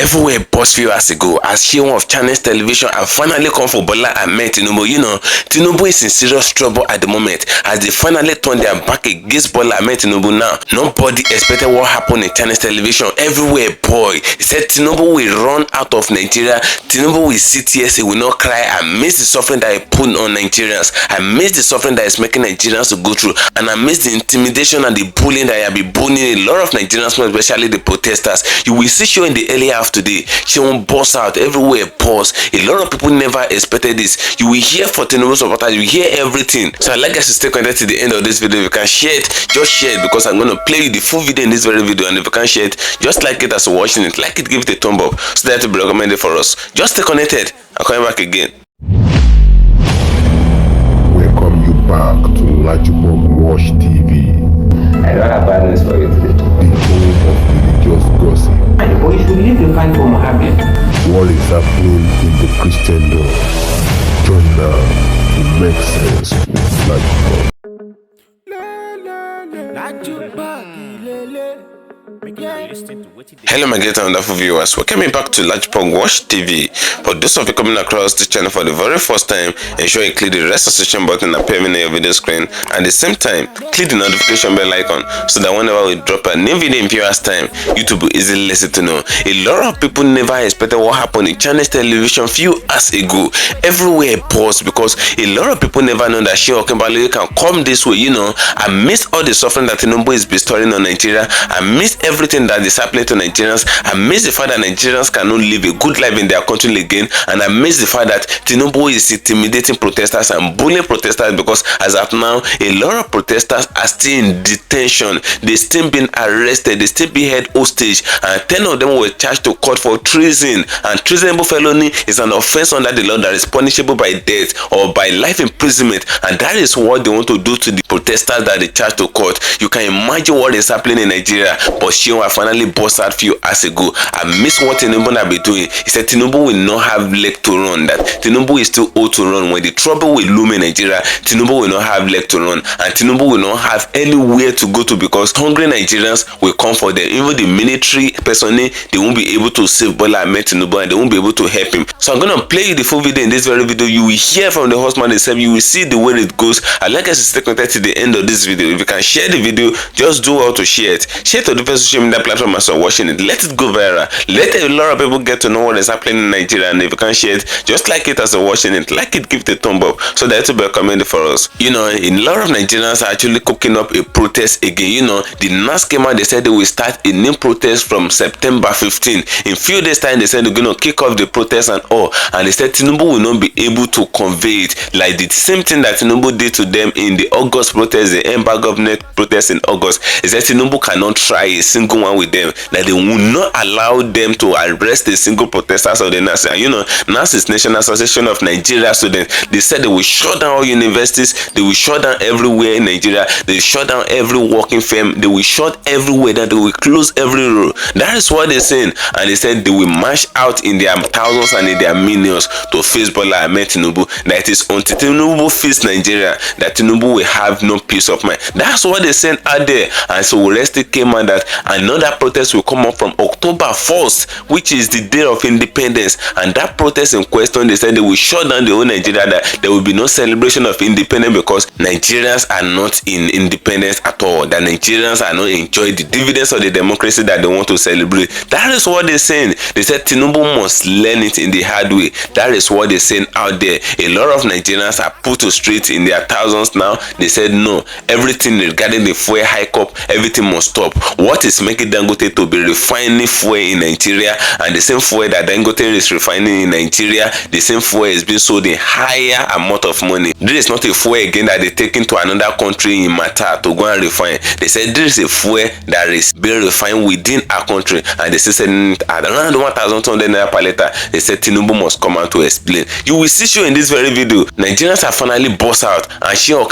Everywhere past few hours ago, as Seun of Channels Television have finally come for Bola Ahmed Tinubu. Tinubu is in serious trouble at the moment as they finally turned their back against Bola Ahmed Tinubu now. Nobody expected what happened in Channels Television. Everywhere, boy. He said Tinubu will run out of Nigeria. Tinubu will sit here, he will not cry. I miss the suffering that he put on Nigerians. I miss the suffering that is making Nigerians to go through. And I miss the intimidation and the bullying that he have been bullying a lot of Nigerians, especially the protesters. You will see Seun in the early half today. Seun burst out everywhere, pause. A lot of people never expected this. You will hear for Tinubu supporters, you will hear everything. So I'd like us to stay connected to the end of this video. If you can share it, just share it, because I'm going to play you the full video in this very video. And if you can share it, just like it as you're watching it, like it, give it a thumb up, so that will be recommended for us. Just stay connected. I'm coming back again. Welcome you back to LAJUPOG TV. I don't have bad news for you today. The home of religious gossip. But you should leave the fight for Mohammed. What is happening in the Christendom? Join now to make sense with LAJUPOG. Hello my great and wonderful viewers, welcome back to LAJUPOG TV. For those of you coming across this channel for the very first time, ensure you click the registration button appearing on your video screen, and at the same time click the notification bell icon so that whenever we drop a new video in viewers time, YouTube will easily listen to know. A lot of people never expected what happened in Channels Television few hours ago. Everywhere paused because a lot of people never know that Seun can come this way. I miss all the suffering that Tinubu is bestowing on Nigeria. I miss everything that is happening to Nigerians. I miss the fact that Nigerians cannot live a good life in their country again, and I miss the fact that Tinubu is intimidating protesters and bullying protesters, because as of now a lot of protesters are still in detention. They still being arrested, they still be held hostage, and 10 of them were charged to court for treason, and treasonable felony is an offense under the law that is punishable by death or by life imprisonment, and that is what they want to do to the protesters that they charge to court. You can imagine what is happening in Nigeria. But Seun finally burst out few hours ago. I miss what Tinubu have been doing. He said Tinubu will not have leg to run, that Tinubu is still old to run. When the trouble will loom in Nigeria, Tinubu will not have leg to run, and Tinubu will not have anywhere to go to, because hungry Nigerians will come for them. Even the military personnel, they won't be able to save Bola Ahmed Tinubu, and they won't be able to help him. So I'm gonna play you the full video in this very video. You will hear from the horseman himself. You will see the way it goes. I'd like us to stay connected to the end of this video. If you can share the video, just do well to share it. Share it to different social media platform as you're watching it. Let it go viral. Let a lot of people get to know what is happening in Nigeria. And if you can share it, just like it as you're watching it. Like it, give it a thumb up, so that it will be recommended for us. A lot of Nigerians are actually cooking up a protest again. The NAS came out, they said they will start a new protest from September 15. In few days time, they said they're going to kick off the protest and all. And they said Tinubu will not be able to convey it, like the same thing that Tinubu did to them in the August protest, the embargo government protest in August. Is that Tinubu cannot try a single one with them, that they will not allow them to arrest a single protesters of the NAS. And NAS is National Association of Nigeria Students. They said they will shut down all universities, they will shut down everywhere in Nigeria, they will shut down every working firm, they will shut everywhere, that they will close every road. That is what they're saying. And they said they will march out in their thousands and in their millions to face Bola Ahmed Tinubu. That it is until Tinubu face Nigeria that Tinubu will have no peace of mind. That's what they said out there. And so we still came out that another protest will come up from October 1st, which is the day of independence. And that protest in question, they said they will shut down the whole Nigeria, that there will be no celebration of independence, because Nigerians are not in independence at all, that Nigerians are not enjoying the dividends of the democracy that they want to celebrate. That is what they're saying. They said Tinubu must learn it in the hard way. That is what they're saying out there. A lot of Nigerians are put to street in their thousands now. They said no, everything regarding the fuel hike up, everything must stop. What is making Dangote to be refining fuel in Nigeria, and the same fuel that Dangote is refining in Nigeria, the same fuel is being sold in higher amount of money. This is not a fuel again that they take into another country in Mata to go and refine. They said this is a fuel that is being refined within our country, and they said at around 1,200 naira per liter. They said Tinubu must come out to explain. You will see Seun in this very video. Nigerians have finally burst out, and Seun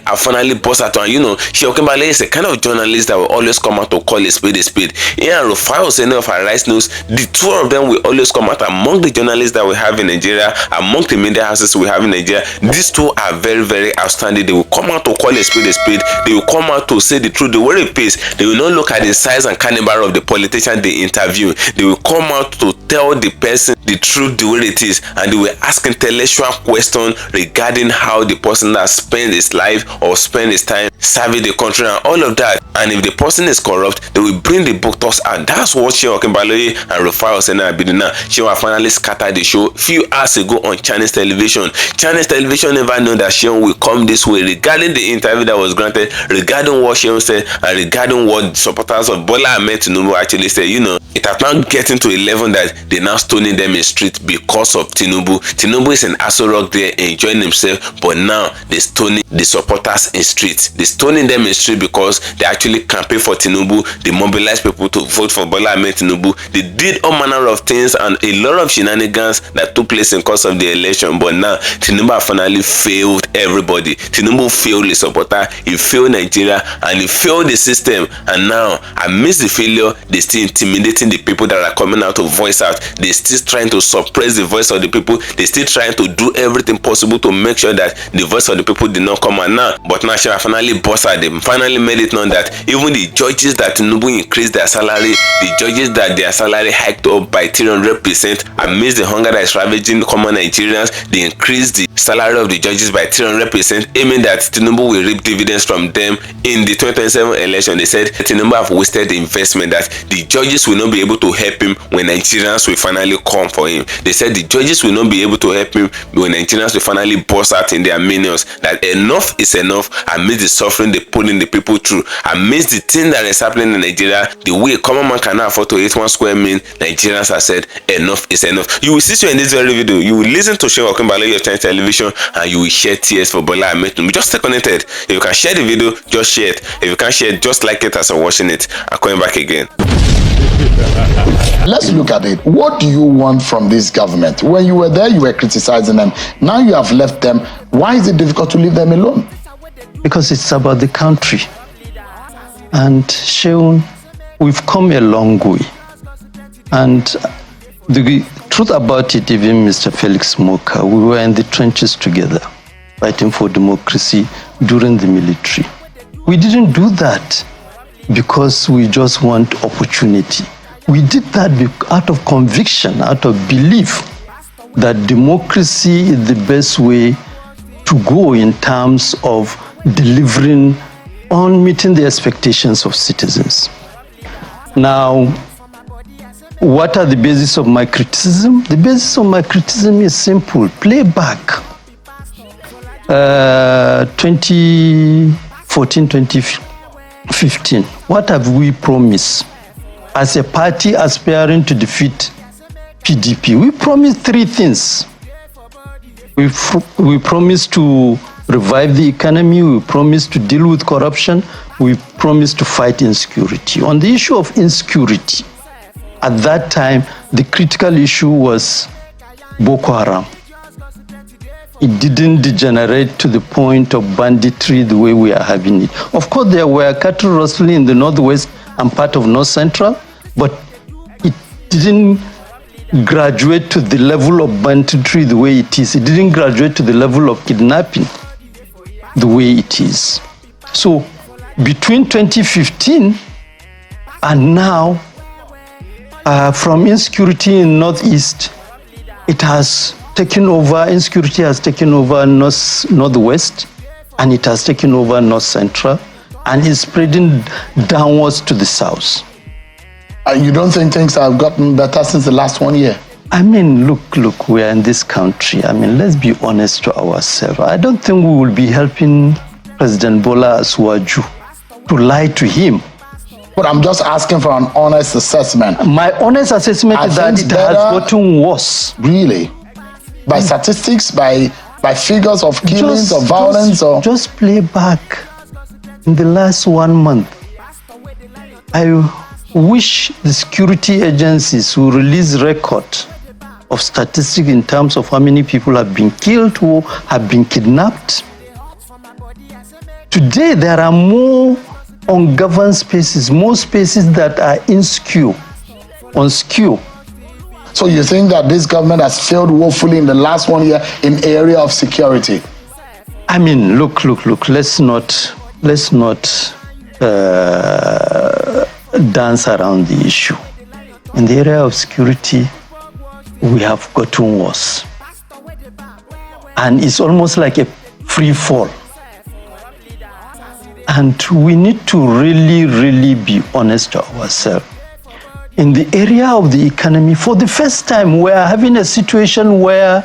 have finally burst out. And Seun is a kind of journalist that will always come out to call a spade a spade. Here and Rufai Oseni of Arise News, the two of them will always come out among the journalists that we have in Nigeria, among the media houses we have in Nigeria. These two are very, very outstanding. They will come out to call a spade a spade. They will come out to say the truth, the way it pays. They will not look at the size and caliber of the politician they interview. They will come out to tell the person the truth the way it is, and they will ask intellectual questions regarding how the person has spent his life or spent his time serving the country and all of that. And if the person is corrupt, they will bring the book talks, and that's what Seun Okinbaloye and Rufai Oseni are doing now. Seun finally scattered the show few hours ago on Chinese television. Chinese television never knew that Seun will come this way regarding the interview that was granted, regarding what Seun said, and regarding what supporters of Bola Ahmed Tinubu actually said. You know, it has now getting to a level that they now stoning them in street because of Tinubu. Tinubu is in Aso Rock there enjoying himself, but now they stoning the supporters in street. They stoning them in street because they actually campaign for Tinubu. They mobilize people to vote for Bola Ahmed Tinubu. They did all manner of things and a lot of shenanigans that took place in course of the election. But now Tinubu finally failed everybody. Tinubu failed the supporter, he failed Nigeria, and he failed the system. And now, amidst the failure, they still intimidating the people that are coming out to voice out. They still trying to suppress the voice of the people. They still trying to do everything possible to make sure that the voice of the people did not come out now. But now Shara finally bossed at them, finally made it known that even the judges that Tinubu increased their salary, the judges that their salary hiked up by 300% amidst the hunger that is ravaging common Nigerians, they increased the salary of the judges by 300%, aiming that Tinubu will reap dividends from them in the 2027 election. They said Tinubu have wasted the investment, that the judges will not be able to help him when Nigerians will finally come for him. They said the judges will not be able to help him when Nigerians will finally burst out in their minions, that enough is enough amidst the suffering they putting the people through, amidst the thing that is happening in Nigeria, the way a common man cannot afford to eat 1 square meal. Nigerians have said enough is enough. You will see so in this very video, you will listen to Seun Okinbaloye of Chinese television, and you will share tears for Bola Ahmed Tinubu. Just stay connected. If you can share the video, just share it. If you can't share it, just like it as you're watching it. I'm coming back again. Let's look at it. What do you want from this government? When you were there, you were criticizing them. Now you have left them. Why is it difficult to leave them alone? Because it's about the country. And Seun, we've come a long way. And the truth about it, even Mr. Felix Moka, we were in the trenches together, fighting for democracy during the military. We didn't do that because we just want opportunity. We did that out of conviction, out of belief that democracy is the best way to go in terms of delivering on meeting the expectations of citizens. Now, what are the basis of my criticism? The basis of my criticism is simple. Play back 2014, 2015. What have we promised? As a party aspiring to defeat PDP, we promised 3 things. We promised to revive the economy, we promised to deal with corruption, we promised to fight insecurity. On the issue of insecurity, at that time, the critical issue was Boko Haram. It didn't degenerate to the point of banditry the way we are having it. Of course, there were cattle rustling in the northwest and part of north central, but it didn't graduate to the level of banditry the way it is. It didn't graduate to the level of kidnapping the way it is. So between 2015 and now, from insecurity in northeast, it has taken over, insecurity has taken over northwest, and it has taken over north central, and is spreading downwards to the south. You don't think things have gotten better since the last 1 year? I mean, look, we are in this country. I mean, let's be honest to ourselves. I don't think we will be helping President Bola Aswaju to lie to him. But I'm just asking for an honest assessment. My honest assessment is that it has gotten worse. Really? By statistics, by figures of killings or violence? Just play back in the last 1 month. I wish the security agencies will release record of statistics in terms of how many people have been killed or have been kidnapped. Today, there are more ungoverned spaces, more spaces that are insecure, unsecure. So you think that this government has failed woefully in the last 1 year in area of security? I mean, look. Let's not dance around the issue. In the area of security, we have gotten worse. And it's almost like a free fall. And we need to really be honest to ourselves. In the area of the economy, for the first time, we are having a situation where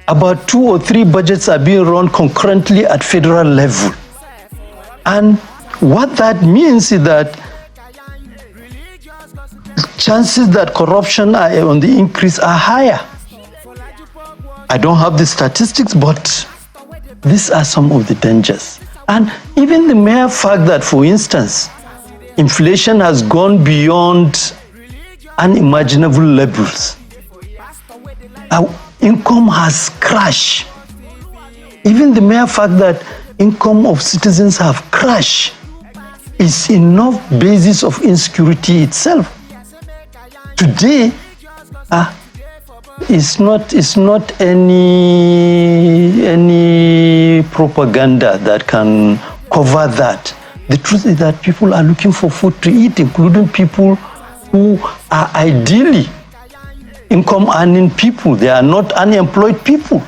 about 2 or 3 budgets are being run concurrently at federal level. And what that means is that chances that corruption are on the increase are higher. I don't have the statistics, but these are some of the dangers. And even the mere fact that, for instance, inflation has gone beyond unimaginable levels. Our income has crashed. Even the mere fact that income of citizens have crashed is enough basis of insecurity itself. Today, it's not any propaganda that can cover that. The truth is that people are looking for food to eat, including people who are ideally income-earning people. They are not unemployed people.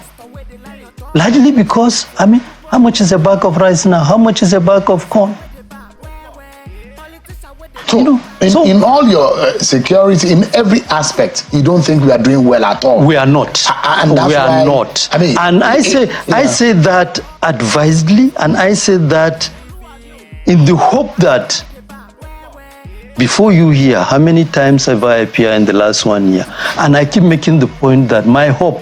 Largely because, I mean, how much is a bag of rice now? How much is a bag of corn? So, in all your security, in every aspect, you don't think we are doing well at all? We are not. And that's we are why, not. I mean, and I say that advisedly, and I say that in the hope that before you hear, how many times have I appeared in the last 1 year? And I keep making the point that my hope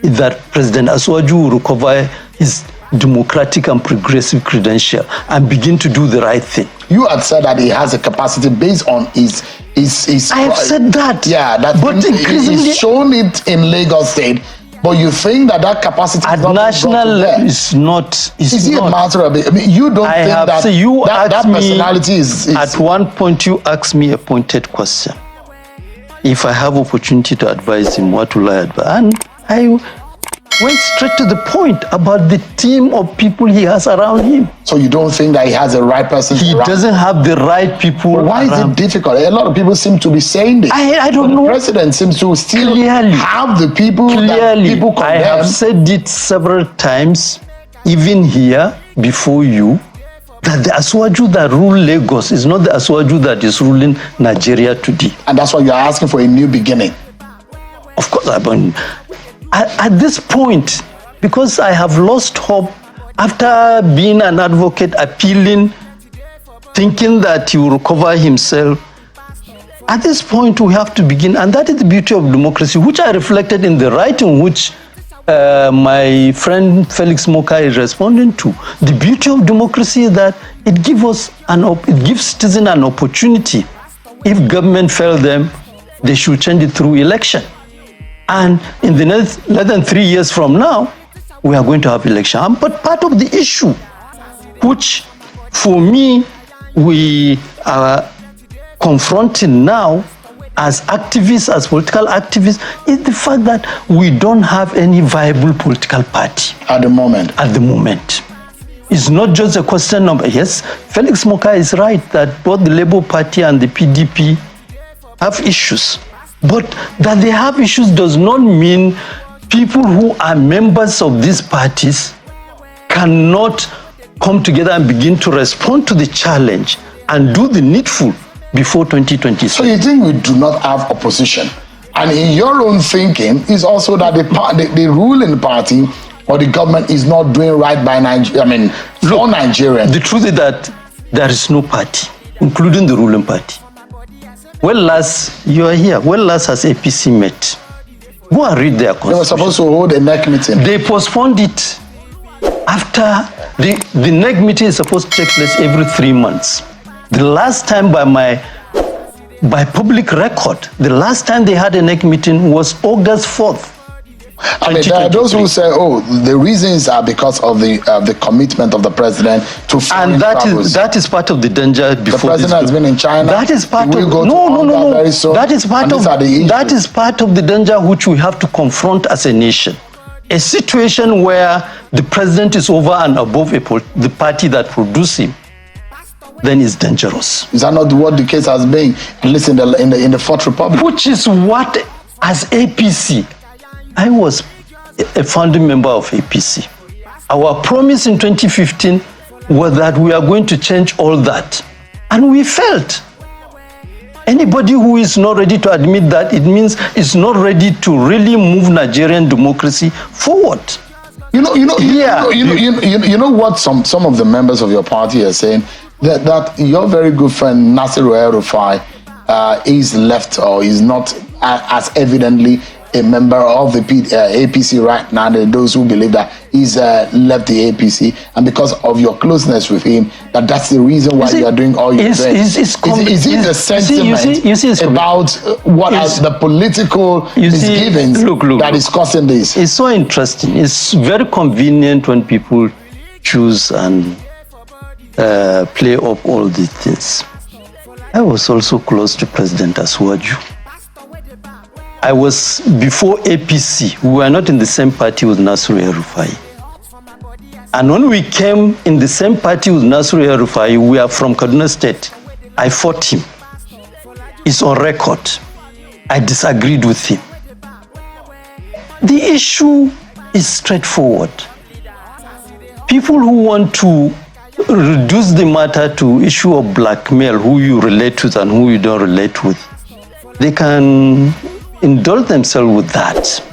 is that President Asuwaju will recover his democratic and progressive credential and begin to do the right thing. You had said that he has a capacity based on his I have said that. Yeah, but increasingly, he's shown it in Lagos State. But you think that capacity at national is not. Is it a matter of? I mean, you don't think that that personality is. At one point, you asked me a pointed question. If I have opportunity to advise him, what will I advise? And I went straight to the point about the team of people he has around him. So you don't think that he has the right person? He doesn't have the right people. But why is it difficult? A lot of people seem to be saying this. I don't know. The president seems to still clearly have the people that people condemn. I have said it several times, even here before you, that the Asuwaju that rule Lagos is not the Asuwaju that is ruling Nigeria today. And that's why you are asking for a new beginning. Of course, at this point, because I have lost hope after being an advocate, appealing, thinking that he will recover himself. At this point, we have to begin, and that is the beauty of democracy, which I reflected in the writing which my friend Felix Moka is responding to. The beauty of democracy is that it gives citizens an opportunity. If government fails them, they should change it through election. And in the next less than 3 years from now, we are going to have election. But part of the issue, which for me, we are confronting now as activists, as political activists, is the fact that we don't have any viable political party. At the moment. At the moment. It's not just a question of, yes, Felix Moka is right that both the Labour Party and the PDP have issues. But that they have issues does not mean people who are members of these parties cannot come together and begin to respond to the challenge and do the needful before 2023. So you think we do not have opposition? And in your own thinking is also that the ruling party or the government is not doing right by Nigeria, for Nigerians. The truth is that there is no party, including the ruling party. When last you are here, when last has APC met? Go and read their constitution. They were supposed to hold a NEC meeting. They postponed it after the NEC meeting is supposed to take place every 3 months. The last time by public record, the last time they had a NEC meeting was August 4th. I mean, there are those who say, "Oh, the reasons are because of the commitment of the president to foreign and travels." that is part of the danger. Before the president has been in China. That is part of no. Very soon, that is part of that is part of the danger which we have to confront as a nation. A situation where the president is over and above the party that produced him, then is dangerous. Is that not what the case has been, at least in the Fourth Republic? Which is what, as APC, I was a founding member of APC. Our promise in 2015 was that we are going to change all that. And we failed. Anybody who is not ready to admit that, it means it's not ready to really move Nigerian democracy forward. You know what some of the members of your party are saying? That your very good friend Nasiru El-Rufai is left or is not as evidently a member of the APC right now. There are those who believe that he's left the APC, and because of your closeness with him, that's the reason why you are doing all you're doing. Is it the sentiment about what are the political misgivings that is causing this? It's so interesting. It's very convenient when people choose and play up all these things. I was also close to President Asuwaju. I was before APC. We were not in the same party with Nasiru El-Rufai. And when we came in the same party with Nasiru El-Rufai, we are from Kaduna State. I fought him. It's on record. I disagreed with him. The issue is straightforward. People who want to reduce the matter to issue of blackmail, who you relate with and who you don't relate with, they can indulge themselves with that.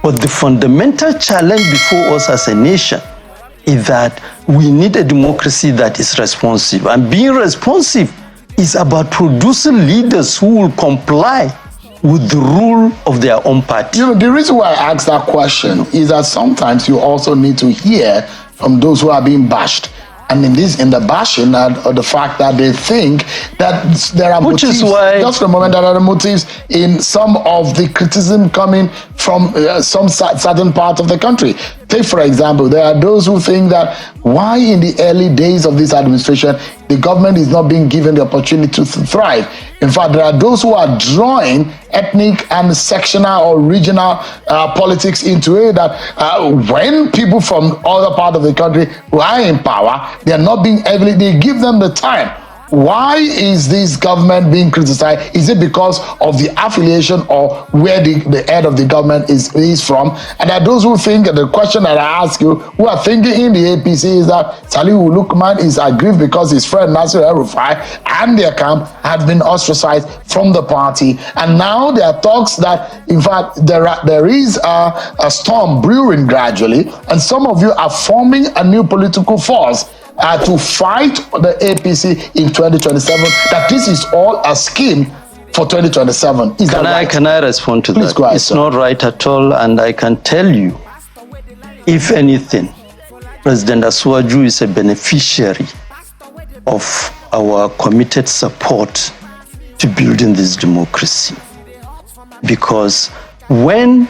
But the fundamental challenge before us as a nation is that we need a democracy that is responsive. And being responsive is about producing leaders who will comply with the rule of their own party. You know, the reason why I ask that question is that sometimes you also need to hear from those who are being bashed. And in the bashing or the fact that they think that there are motives, just a moment, there are motives in some of the criticism coming from some certain part of the country. Take, for example, there are those who think that why in the early days of this administration, the government is not being given the opportunity to thrive. In fact, there are those who are drawing ethnic and sectional or regional politics into it, that when people from other parts of the country who are in power, they are not being able, they give them the time. Why is this government being criticized? Is it because of the affiliation or where the head of the government is from? And there are those who think, the question that I ask you, who are thinking in the APC is that Salihu Lukman is aggrieved because his friend Nasir El-Rufai and their camp have been ostracized from the party. And now there are talks that, in fact, there is a storm brewing gradually, and some of you are forming a new political force to fight the APC in 2027, that this is all a scheme for 2027. Is that right? Can I respond to Please that? Go ahead, it's sir. not right at all, and I can tell you, if anything, President Asuwaju is a beneficiary of our committed support to building this democracy. Because when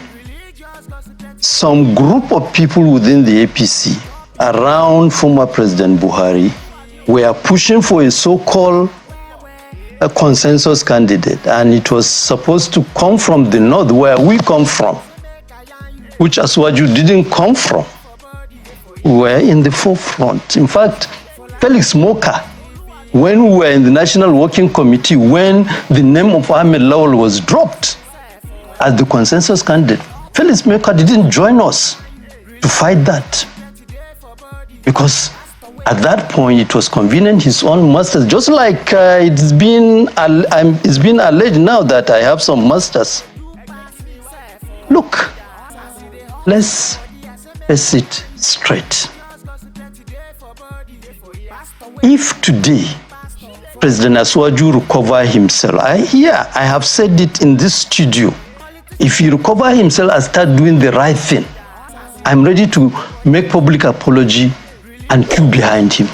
some group of people within the APC around former President Buhari were pushing for a so-called consensus candidate, and it was supposed to come from the north, where we come from, which Asuwaju didn't come from. We were in the forefront. In fact, Felix Moka, when we were in the National Working Committee, when the name of Ahmed Lawal was dropped as the consensus candidate, Felix Moka didn't join us to fight that. Because at that point, it was convenient his own masters, just like it's been alleged now that I have some masters. Look, let's sit straight. If today President Asuwaju recover himself, I have said it in this studio, if he recover himself and start doing the right thing, I'm ready to make public apology and queue behind him.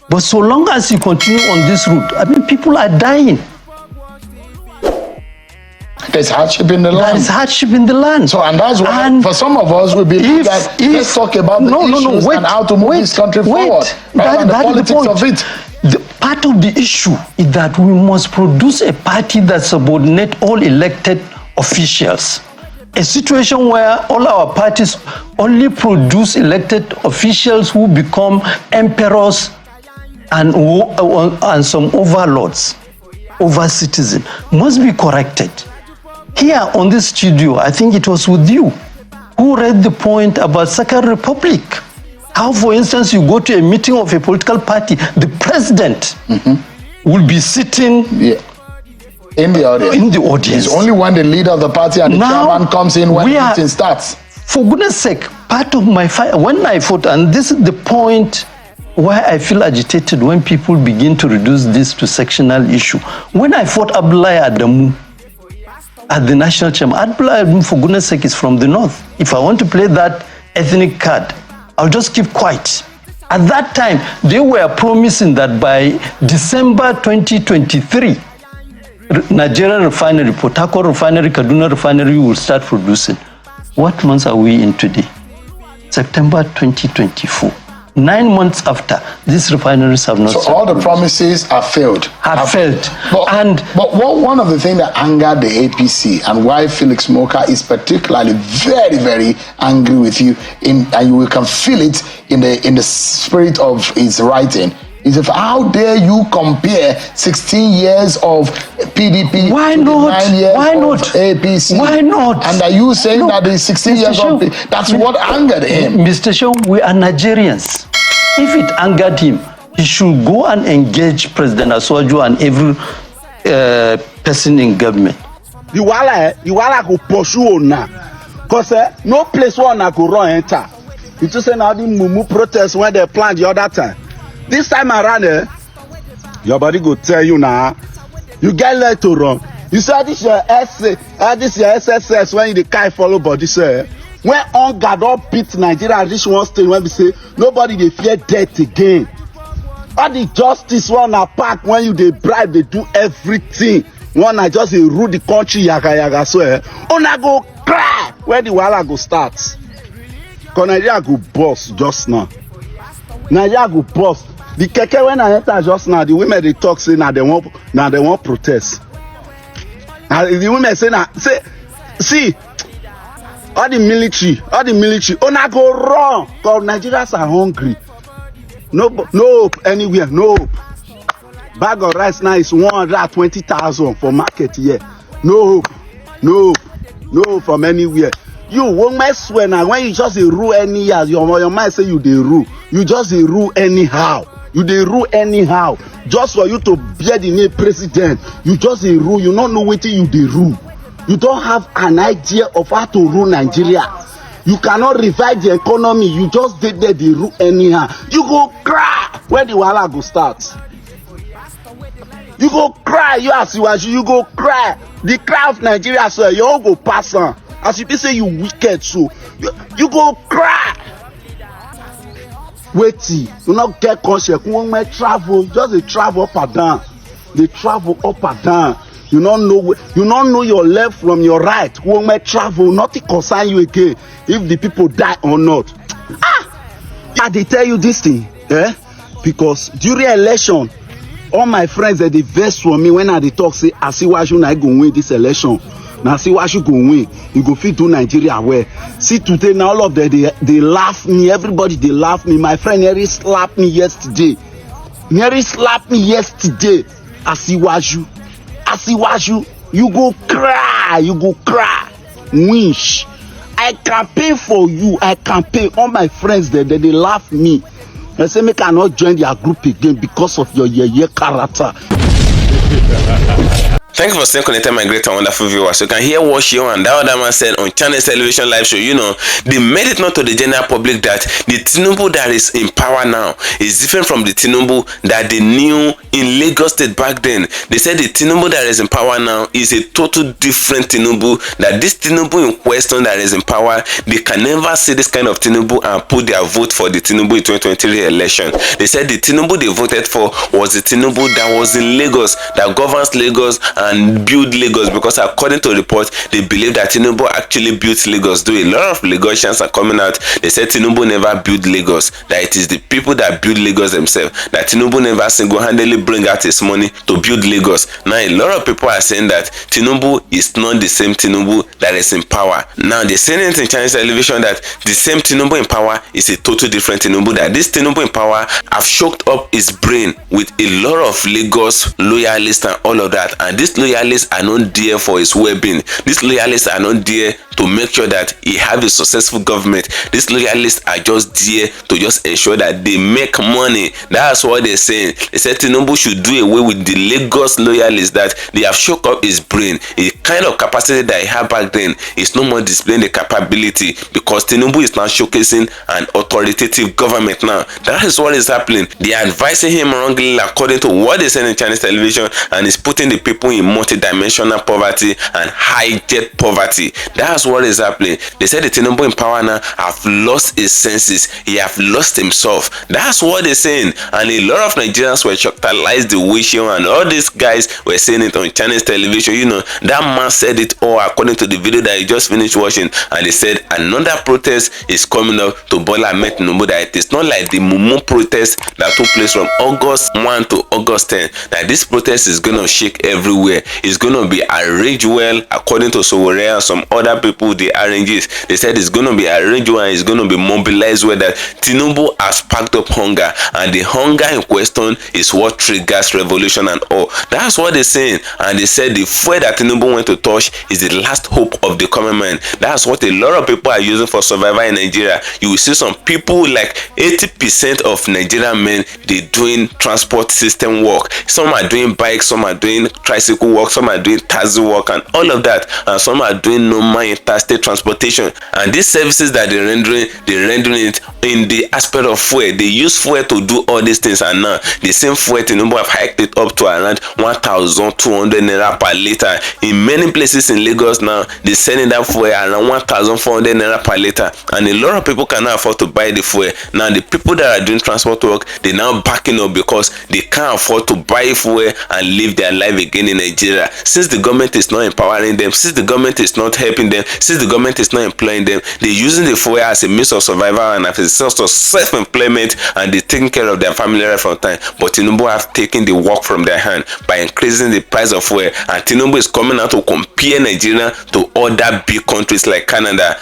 But so long as he continue on this route, I mean, people are dying. There's hardship in the land. There is hardship in the land. So, and that's why, for some of us, we believe that let's talk about the issues and how to move this country forward. Rather than the politics of it. Part of the issue is that we must produce a party that subordinates all elected officials. A situation where all our parties only produce elected officials who become emperors and some overlords over citizens must be corrected. Here on this studio, I think it was with you, who read the point about Second Republic. How, for instance, you go to a meeting of a political party, the president will be sitting in the audience. In the audience. It's only when the leader of the party and the chairman comes in when the meeting starts. For goodness sake, part of my fight, when I fought, and this is the point why I feel agitated when people begin to reduce this to sectional issue. When I fought Abdullahi Adamu at the national chairman, Abdullahi Adamu, for goodness sake, is from the north. If I want to play that ethnic card, I'll just keep quiet. At that time, they were promising that by December 2023, Nigerian refinery, Port Harcourt refinery, Kaduna refinery will start producing. What months are we in today? September 2024. 9 months after, these refineries have not. So all the promises have failed. Have failed. But one of the things that angered the APC and why Felix Moka is particularly very, very angry with you, and you can feel it in the spirit of his writing, is if how dare you compare 16 years of PDP why to not? 9 years Why of not? APC? Why not? And are you saying that the 16 Mr. years of Seun, that's what angered him? Mr. Seun, we are Nigerians. If it angered him, he should go and engage President Asuwaju and every person in government. The wala go pursue now, cause no place where una go run enter. You just say now the mumu protest when they planned the other time. This time around, your body go tell you now. You get led to run. You say this your essay, this your SSS when you can't follow body say. When hunger don beat Nigeria reach one stage when we say nobody dey fear death again. All the justice one na pack when you dey bribe, dey do everything. One na just dey rule the country yaga so una go cry when the wahala go start. Cause Nigeria go burst just now. Nigeria go burst. The keke when I enter just now, the women dey talk say na they want protest. And the women say see. All the military, una go run, cause Nigerians are hungry. No hope anywhere, no hope. Bag of rice now is 120,000 for market here. No hope from anywhere. You won't mess when you just a rule anyhow. Your mind say you dey rule. You just a rule anyhow. You dey rule anyhow. Just for you to bear the name president. You just a rule. You don't know wetin you dey rule. You don't have an idea of how to rule Nigeria. You cannot revive the economy. You just did there the rule anyhow. You go cry when the wahala go start. You go cry. You go cry. The cry of Nigeria, so you all go pass on. As you say you wicked, so you go cry. Wait, you not get conscious. You won't travel. Just a travel up and down. They travel up and down. You don't know your left from your right. Who may travel, nothing concern you again. If the people die or not. They tell you this thing, because during election, all my friends they vex for me when they talk say, I see why you not go win this election. Now see why you go win. You go fit do Nigeria well. See today now all of them they laugh me. Everybody they laugh me. My friend nearly slapped me yesterday. I see why you go cry, wish. I campaign for you, all my friends they laugh me. They say me cannot join their group again because of your character. Thank you for staying connected, my great and wonderful viewers. You can hear what Seun and that other man said on Channels Television Live Show. You know, they made it known to the general public that the Tinubu that is in power now is different from the Tinubu that they knew in Lagos State back then. They said the Tinubu that is in power now is a total different Tinubu. That this Tinubu in question that is in power, they can never see this kind of Tinubu and put their vote for the Tinubu in 2023 election. They said the Tinubu they voted for was the Tinubu that was in Lagos, that governs Lagos and and build Lagos, because according to reports, they believe that Tinubu actually built Lagos. Though a lot of Lagosians are coming out, they said Tinubu never built Lagos, that it is the people that build Lagos themselves, that Tinubu never single-handedly bring out his money to build Lagos. Now a lot of people are saying that Tinubu is not the same Tinubu that is in power. Now they're saying it in Chinese television that the same Tinubu in power is a total different Tinubu, that this Tinubu in power have choked up his brain with a lot of Lagos loyalists and all of that, and these loyalists are not there for his well-being. These loyalists are not there to make sure that he have a successful government. These loyalists are just there to just ensure that they make money. That's what they're saying. They said Tinubu should do away with the Lagos loyalists, that they have shook up his brain. The kind of capacity that he had back then is no more displaying the capability, because Tinubu is now showcasing an authoritative government now. That is what is happening. They are advising him wrongly according to what they said in Chinese television, and is putting the people in multi-dimensional poverty and high-jet poverty. That's what is happening. They said the Tinubu in power now have lost his senses. He have lost himself. That's what they're saying. And a lot of Nigerians were shocked at the way Seun and all these guys were saying it on Chinese television. You know, that man said it all according to the video that he just finished watching. And they said another protest is coming up to Bola Ahmed Tinubu, that it is not like the Mumu protest that took place from August 1 to August 10. That this protest is going to shake everywhere. It's going to be arranged well, according to Sowore and some other people, the arranges. They said it's going to be arranged well and it's going to be mobilized well, that Tinubu has packed up hunger, and the hunger in question is what triggers revolution and all. That's what they're saying. And they said the fuel that Tinubu went to touch is the last hope of the common man. That's what a lot of people are using for survival in Nigeria. You will see some people, like 80% of Nigerian men, they doing transport system work. Some are doing bikes, some are doing tricycle work, some are doing taxi work and all of that, and some are doing normal interstate transportation. And these services that they're rendering it in the aspect of fuel. They use fuel to do all these things, and now the same fuel Tinubu have hiked it up to around 1,200 naira per liter. In many places in Lagos now, they're selling that fuel around 1,400 naira per liter, and a lot of people cannot afford to buy the fuel. Now the people that are doing transport work, they're now backing up because they can't afford to buy fuel and live their life again in Nigeria. Since the government is not empowering them, since the government is not helping them, since the government is not employing them, they're using the fuel as a means of survival and as a source of self-employment, and they're taking care of their family right from time. But Tinubu have taken the work from their hand by increasing the price of fuel, and Tinubu is coming out to compare Nigeria to other big countries like Canada,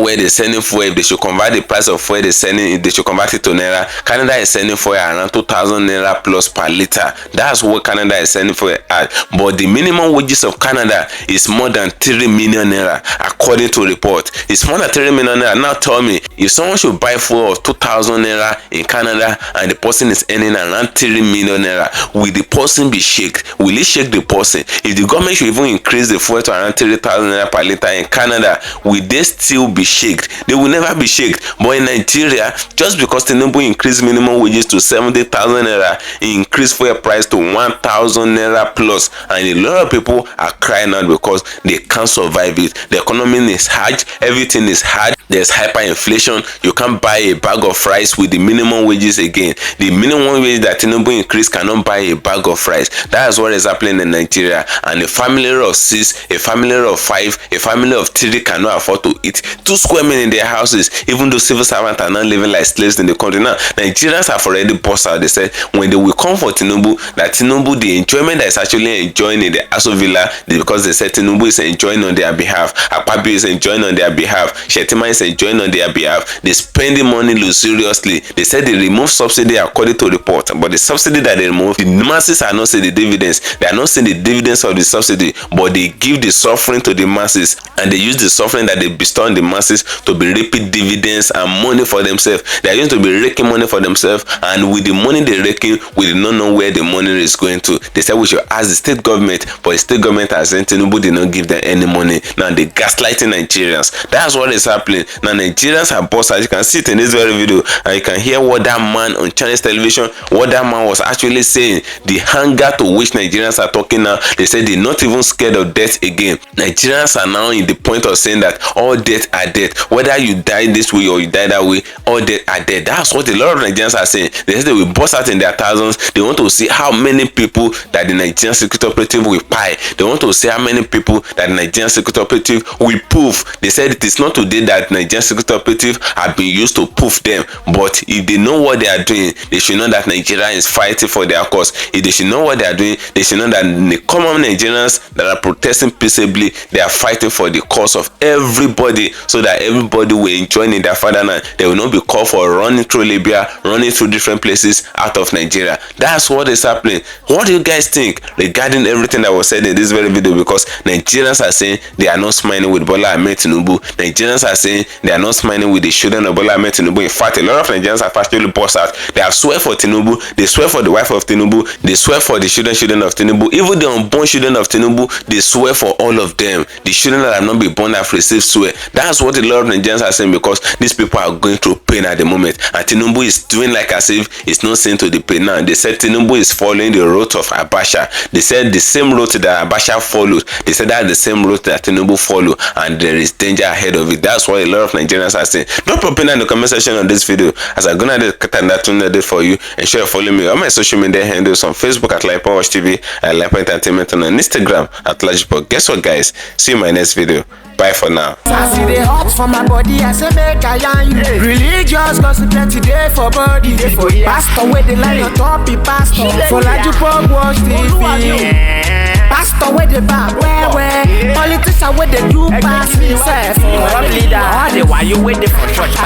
where they're sending fuel. If they should convert the price of fuel they're sending, if they should convert it to naira, Canada is sending fuel around 2,000 naira plus per liter. That's what Canada is sending fuel at. But the minimum wages of Canada is more than 3 million naira according to report. It's more than 3 million naira. Now tell me, if someone should buy fuel of 2,000 naira in Canada and the person is earning around 3 million naira, will the person be shaken? Will it shake the person? If the government should even increase the fuel to around 3,000 naira per liter in Canada, will they still be shaken? They will never be shaken. But in Nigeria, just because Tinubu increased minimum wages to 70,000 naira, he increased fuel price to 1,000 naira plus, and a lot of people are crying out because they can't survive it. The economy is hard, everything is hard. There's hyperinflation. You can't buy a bag of rice with the minimum wages again. The minimum wage that Tinubu increased cannot buy a bag of rice. That is what is happening in Nigeria. And a family of 6, a family of 5, a family of 3 cannot afford to eat 2 square meals in their houses, even though civil servants are not living like slaves in the country. Now, Nigerians have already burst out. They said when they will come for Tinubu, that Tinubu, the enjoyment that is actually enjoying in the Aso Villa, because they said Tinubu is enjoying on their behalf, Akpabio is enjoying on their behalf, Shetima is enjoying on their behalf. They spending money luxuriously. They said they remove subsidy according to report, but the subsidy that they remove, the masses are not seeing the dividends. They are not seeing the dividends of the subsidy, but they give the suffering to the masses, and they use the suffering that they bestow on the masses to be reaping dividends and money for themselves. They are going to be raking money for themselves, and with the money they're raking, we do not know where the money is going to. They said we should ask the state government, but the state government has said Tinubu did not give them any money. Now they gaslighting Nigerians. That's what is happening. Now Nigerians are boss, as you can see it in this very video, and you can hear what that man on Chinese television, what that man was actually saying. The hunger to which Nigerians are talking now. They said they're not even scared of death again. Nigerians are now in the point of saying that all death are death. Whether you die this way or you die that way, all death are dead. That's what a lot of Nigerians are saying. They said they will burst out in their thousands. They want to see how many people that the Nigerian security security operative will pay. They want to say how many people that the Nigerian security operative will poof. They said it is not today that Nigerian security operative have been used to poof them, but if they know what they are doing, they should know that Nigeria is fighting for their cause. If they should know what they are doing, they should know that the common Nigerians that are protesting peaceably, they are fighting for the cause of everybody, so that everybody will enjoy in their fatherland. They will not be called for running through Libya, running through different places out of Nigeria. That's what is happening. What do you guys think regarding everything that was said in this very video? Because Nigerians are saying they are not smiling with Bola Ahmed Tinubu. Nigerians are saying they are not smiling with the children of Bola Ahmed Tinubu. In fact, a lot of Nigerians have actually burst out. They have swear for Tinubu, they swear for the wife of Tinubu, they swear for the children of Tinubu, even the unborn children of Tinubu, they swear for all of them. The children that have not been born have received swear. That's what a lot of Nigerians are saying, because these people are going through pain at the moment, and Tinubu is doing like as if it's not seen to the pain now. They said Tinubu is following the route of Abacha. They said the same route that Abacha followed. They said that's the same route that Tinubu followed, and there is danger ahead of it. That's what a lot of Nigerians are saying. Drop your opinion in the comment section on this video, as I'm gonna cut that tune for you. And sure, follow me on my social media handles on Facebook at LAJUPOG TV and LAJUPOG Entertainment, and on Instagram at LAJUPOG. Guess what, guys? See you in my next video. Bye for now. I see the hot for my body, I say make I yarn you. Religious gossip plenty day for body. Pastor with the line on top, he pastor. For LAJUPOG Watch TV. Pastor with the back, where politician with the do pass himself. All leader, why you waiting for church?